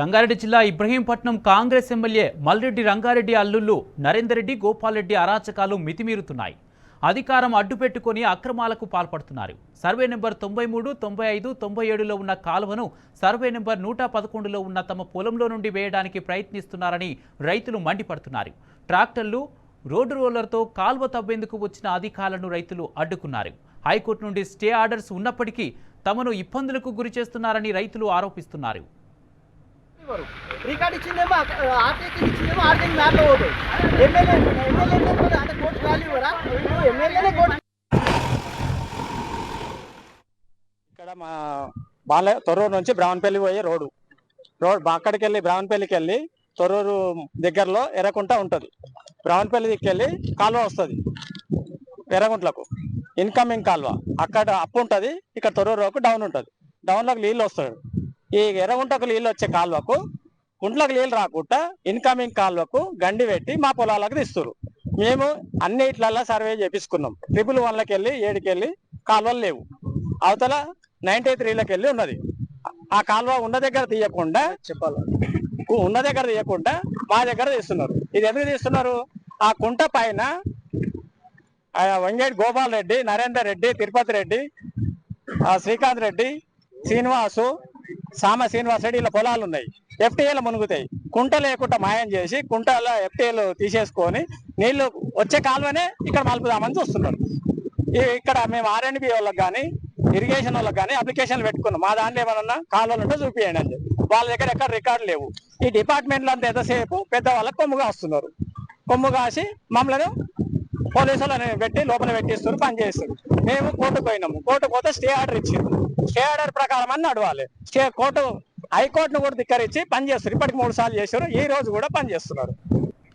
రంగారెడ్డి జిల్లా ఇబ్రహీంపట్నం కాంగ్రెస్ ఎమ్మెల్యే మల్రెడ్డి రంగారెడ్డి అల్లుళ్ళు నరేందర్ రెడ్డి గోపాల్ రెడ్డి అరాచకాలు మితిమీరుతున్నాయి. అధికారం అడ్డుపెట్టుకుని అక్రమాలకు పాల్పడుతున్నారు. సర్వే నెంబర్ 93, 95, 97లో ఉన్న కాలువను సర్వే నెంబర్ 111లో ఉన్న తమ పొలంలో నుండి వేయడానికి ప్రయత్నిస్తున్నారని రైతులు మండిపడుతున్నారు. ట్రాక్టర్లు, రోడ్డు రోలర్తో కాలువ తవ్వేందుకు వచ్చిన అధికారులను రైతులు అడ్డుకున్నారు. హైకోర్టు నుండి స్టే ఆర్డర్స్ ఉన్నప్పటికీ తమను ఇబ్బందులకు గురి చేస్తున్నారని రైతులు ఆరోపిస్తున్నారు. రికార్డ్ ఇచ్చిందేమో ఆర్టీకి ఇచ్చిందేమో ఆర్టీకి మ్యాప్లో పోతుంది. ఎమ్మెల్యే అంటే కోర్టు వాల్యూ ఇవ్వరా? ఎమ్మెల్యేనే కోర్టు. ఇక్కడ మా తొర్రూరు నుంచి బ్రాహ్మణపల్లి పోయే రోడ్ అక్కడికి వెళ్ళి బ్రాహ్మణపల్లికి వెళ్ళి తొర్రూరు దగ్గరలో ఎర్రకుంట ఉంటుంది. బ్రాహ్మణపల్లికి వెళ్ళి కాలువ వస్తుంది ఎర్రగుంట్లకు, ఇన్కమింగ్ కాలువ. అక్కడ అప్ ఉంటుంది, ఇక్కడ తొర్రూరుకు డౌన్ ఉంటుంది. డౌన్లోకి నీళ్ళు వస్తాడు. ఈ ఎర్రగుంటకు నీళ్ళు వచ్చే కాలువకు గుంట్లకు నీళ్ళు రాకుండా ఇన్కమింగ్ కాలువకు గండి పెట్టి మా పొలాలకు తీస్తారు. మేము అన్నిట్లల్లో సర్వే చేపించుకున్నాం. 111కి వెళ్ళి 7కి వెళ్ళి కాలువలు లేవు. అవతల 93లకు వెళ్ళి ఉన్నది. ఆ కాలువ ఉన్న దగ్గర తీయకుండా మా దగ్గర తీస్తున్నారు. ఇది ఎందుకు తీస్తున్నారు? ఆ కుంట పైన వెంగేటి గోపాల్ రెడ్డి, నరేందర్ రెడ్డి, తిరుపతి రెడ్డి, శ్రీకాంత్ రెడ్డి, శ్రీనివాసు, శ్రీనివాస్ రెడ్డి ఇలా పొలాలు ఉన్నాయి. ఎఫ్టీఏలు మునుగుతాయి. కుంట లేకుండా మాయం చేసి కుంటలో ఎఫ్టీఏలు తీసేసుకొని నీళ్లు వచ్చే కాలువనే ఇక్కడ మలుపుదామని చూస్తున్నారు. ఇక్కడ మేము ఆర్ఎండ్బి వాళ్ళకి కానీ ఇరిగేషన్ వాళ్ళకి కానీ అప్లికేషన్లు పెట్టుకున్నాం. మా దాంట్లో ఏమన్నా కాలువలు ఉంటే చూపియండి అని చెప్పి. వాళ్ళ దగ్గర ఎక్కడ రికార్డు లేవు. ఈ డిపార్ట్మెంట్లో అంతా ఎంతసేపు పెద్దవాళ్ళకి కొమ్ముగా వస్తున్నారు. కొమ్ము కాసి మమ్మల్ని పోలీసులను పెట్టి లోపల పెట్టిస్తారు, పని చేస్తారు. మేము కోర్టుకు పోయినాము. కోర్టు పోతే స్టే ఆర్డర్ ఇచ్చింది. స్టే ఆర్డర్ ప్రకారం అని నడవాలి. హైకోర్టును కూడా ధిక్కరించి పని చేస్తారు. ఇప్పటికి 3 సార్లు చేశారు. ఈ రోజు కూడా పని చేస్తున్నారు.